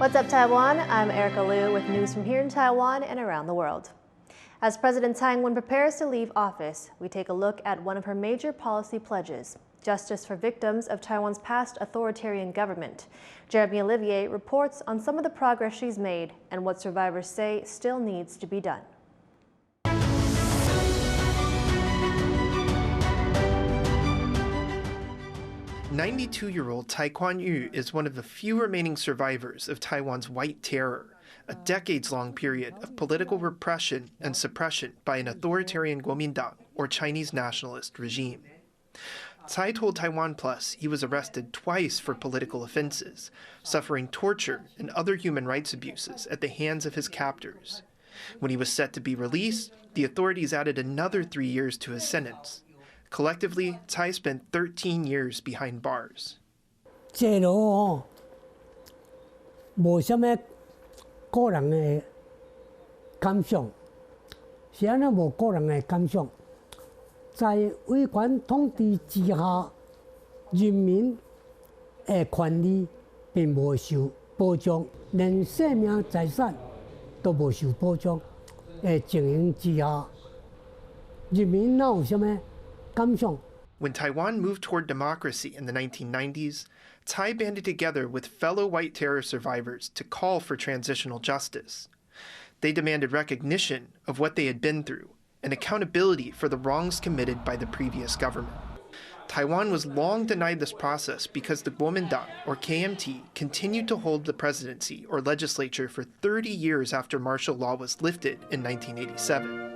What's up, Taiwan? I'm Erika Liu with news from here in Taiwan and around the world. As President Tsai Ing-wen prepares to leave office, we take a look at one of her major policy pledges, justice for victims of Taiwan's past authoritarian government. Jeremy Olivier reports on some of the progress she's made and what survivors say still needs to be done. 92-year-old Tsai Ing-wen is one of the few remaining survivors of Taiwan's White Terror, a decades-long period of political repression and suppression by an authoritarian Kuomintang, or Chinese nationalist regime. Tsai told TaiwanPlus he was arrested twice for political offenses, suffering torture and other human rights abuses at the hands of his captors. When he was set to be released, the authorities added another 3 years to his sentence. Collectively, Tsai spent 13 years behind bars. 这路无什么个人的感想，是安那无个人的感想，在威权统治之下，人民的权利并无受保障，连生命财产都无受保障的情形之下，人民哪有什么？ When Taiwan moved toward democracy in the 1990s, Tsai banded together with fellow White Terror survivors to call for transitional justice. They demanded recognition of what they had been through and accountability for the wrongs committed by the previous government. Taiwan was long denied this process because the Kuomintang, or KMT, continued to hold the presidency or legislature for 30 years after martial law was lifted in 1987.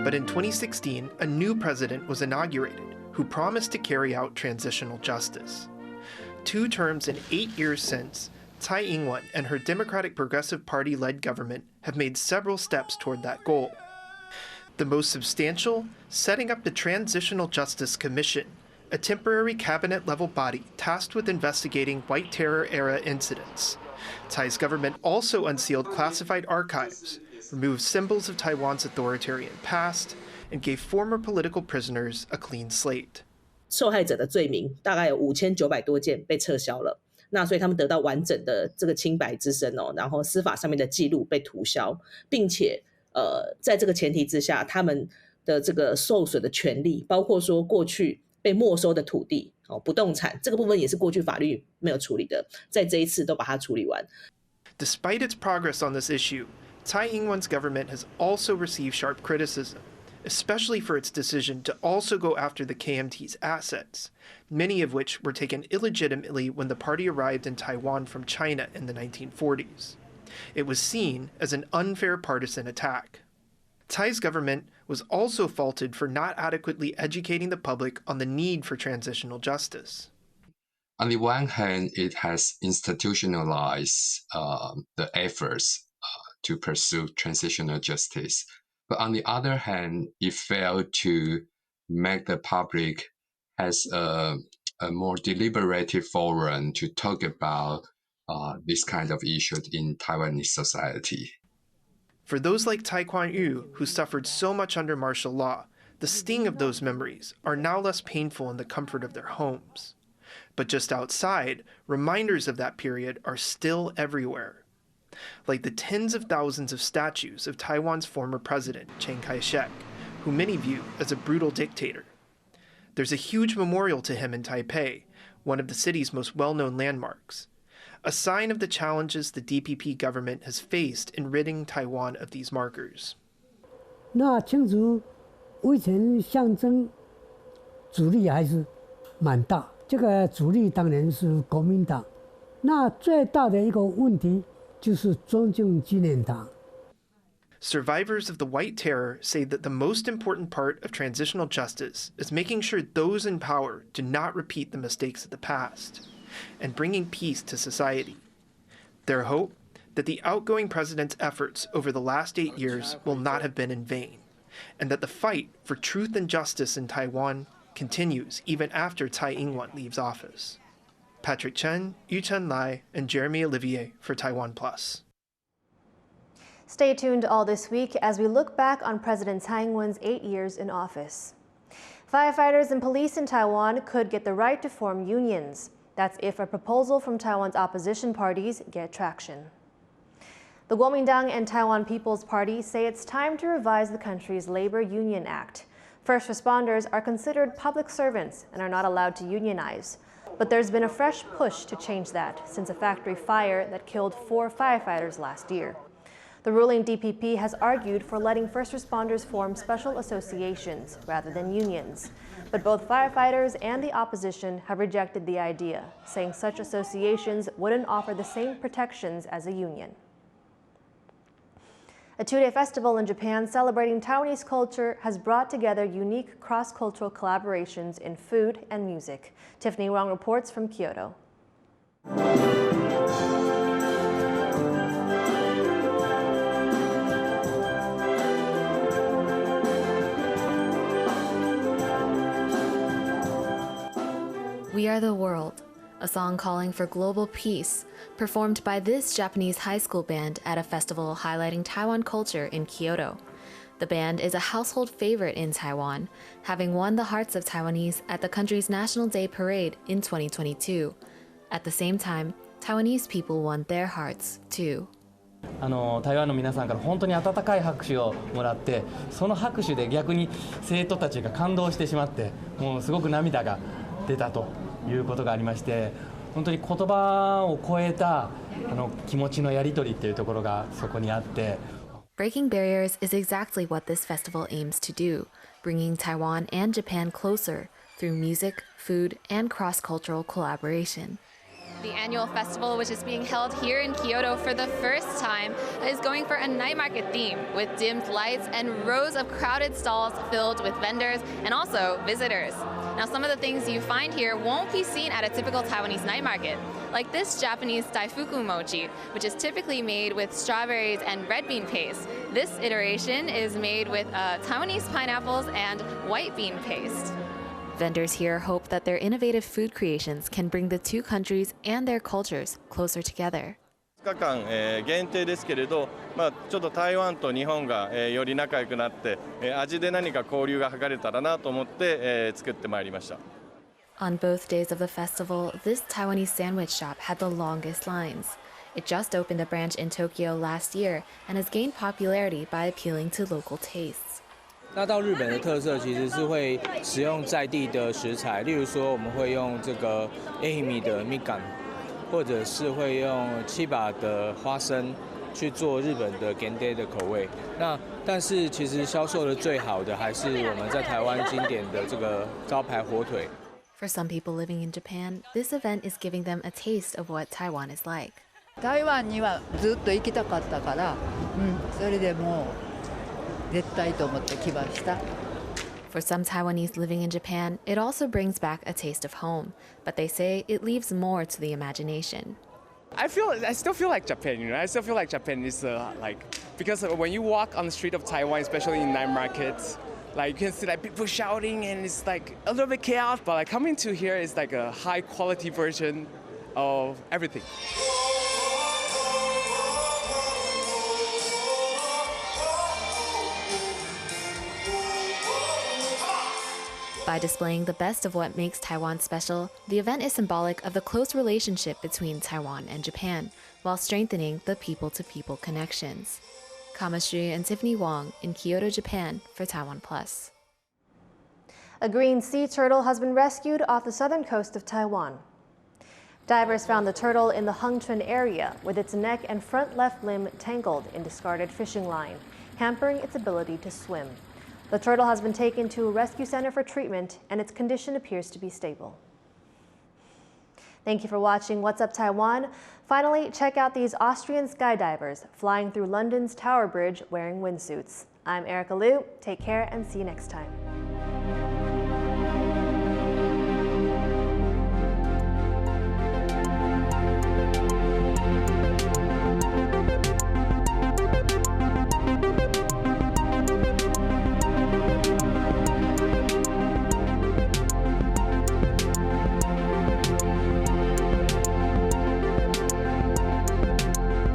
But in 2016, a new president was inaugurated who promised to carry out transitional justice. 2 terms and 8 years since, Tsai Ing-wen and her Democratic Progressive Party-led government have made several steps toward that goal. The most substantial, setting up the Transitional Justice Commission, a temporary cabinet-level body tasked with investigating White Terror-era incidents. Tsai's government also unsealed classified archives, removed symbols of Taiwan's authoritarian past, and gave former political prisoners a clean slate. 受害者的罪名大概有5900多件被撤销了，那所以他们得到完整的这个清白之身哦，然后司法上面的记录被涂销，并且在这个前提之下，他们的这个受损的权利，包括说过去被没收的土地哦、不动产这个部分也是过去法律没有处理的，在这一次都把它处理完。Despite its progress on this issue, Tsai Ing-wen's government has also received sharp criticism, especially for its decision to also go after the KMT's assets, many of which were taken illegitimately when the party arrived in Taiwan from China in the 1940s. It was seen as an unfair partisan attack. Tsai's government was also faulted for not adequately educating the public on the need for transitional justice. On the one hand, it has institutionalized the efforts to pursue transitional justice. But on the other hand, it failed to make the public has a more deliberative forum to talk about this kind of issues in Taiwanese society. For those like Tsai Ing-wen, who suffered so much under martial law, the sting of those memories are now less painful in the comfort of their homes. But just outside, reminders of that period are still everywhere. Like the tens of thousands of statues of Taiwan's former president, Chiang Kai-shek, who many view as a brutal dictator. There's a huge memorial to him in Taipei, one of the city's most well-known landmarks, a sign of the challenges the DPP government has faced in ridding Taiwan of these markers. 那清楚威权象征阻力还是蛮大，这个阻力当然是国民党。那最大的一个问题。 Survivors of the White Terror say that the most important part of transitional justice is making sure those in power do not repeat the mistakes of the past and bringing peace to society. Their hope that the outgoing president's efforts over the last 8 years will not have been in vain, and that the fight for truth and justice in Taiwan continues even after Tsai Ing-wen leaves office. Patrick Chen, Yu-Chen Lai, and Jeremy Olivier for TaiwanPlus. Stay tuned all this week as we look back on President Tsai Ing-wen's 8 years in office. Firefighters and police in Taiwan could get the right to form unions. That's if a proposal from Taiwan's opposition parties get traction. The Kuomintang and Taiwan People's Party say it's time to revise the country's Labor Union Act. First responders are considered public servants and are not allowed to unionize. But there's been a fresh push to change that since a factory fire that killed 4 firefighters last year. The ruling DPP has argued for letting first responders form special associations rather than unions. But both firefighters and the opposition have rejected the idea, saying such associations wouldn't offer the same protections as a union. A 2-day festival in Japan celebrating Taiwanese culture has brought together unique cross-cultural collaborations in food and music. Tiffany Wong reports from Kyoto. We Are the World, a song calling for global peace, performed by this Japanese high school band at a festival highlighting Taiwan culture in Kyoto. The band is a household favorite in Taiwan, having won the hearts of Taiwanese at the country's National Day Parade in 2022. At the same time, Taiwanese people won their hearts, too. 台湾の皆さんから本当に温かい拍手をもらって、その拍手で逆に生徒たちが感動してしまって、もうすごく涙が出たということがありまして、本当に言葉を超えた気持ちのやり取りっていうところがそこにあって。Breaking barriers is exactly what this festival aims to do, bringing Taiwan and Japan closer through music, food, and cross-cultural collaboration. The annual festival, which is being held here in Kyoto for the first time, is going for a night market theme with dimmed lights and rows of crowded stalls filled with vendors and also visitors. Now, some of the things you find here won't be seen at a typical Taiwanese night market, like this Japanese daifuku mochi, which is typically made with strawberries and red bean paste. This iteration is made with Taiwanese pineapples and white bean paste. Vendors here hope that their innovative food creations can bring the two countries and their cultures closer together. 2日間限定ですけれど、ちょっと台湾と日本がより仲良くなって、味で何か交流が図れたらなと思って作ってまいりました。On both days of the festival, this Taiwanese sandwich shop had the longest lines. It just opened a branch in Tokyo last year and has gained popularity by appealing to local tastes. 那到日本的特色其实是会使用在地的食材，例如说我们会用这个愛媛的みかん，或者是会用千葉的花生去做日本的限定的口味。那但是其实销售的最好的还是我们在台湾经典的这个招牌火腿。For some people living in Japan, this event is giving them a taste of what Taiwan is like. 台湾にはずっと行きたかったから、それでもう。For some Taiwanese living in Japan, it also brings back a taste of home, but they say it leaves more to the imagination. I still feel like Japan, you know. I still feel like Japan is because when you walk on the street of Taiwan, especially in night markets, like you can see like people shouting and it's like a little bit chaos, but like coming to here is like a high quality version of everything. By displaying the best of what makes Taiwan special, the event is symbolic of the close relationship between Taiwan and Japan, while strengthening the people-to-people connections. Kama Xu and Tiffany Wong in Kyoto, Japan for TaiwanPlus. A green sea turtle has been rescued off the southern coast of Taiwan. Divers found the turtle in the Hengchun area with its neck and front left limb tangled in discarded fishing line, hampering its ability to swim. The turtle has been taken to a rescue center for treatment, and its condition appears to be stable. Thank you for watching What's Up Taiwan. Finally, check out these Austrian skydivers flying through London's Tower Bridge wearing windsuits. I'm Erika Liu. Take care and see you next time.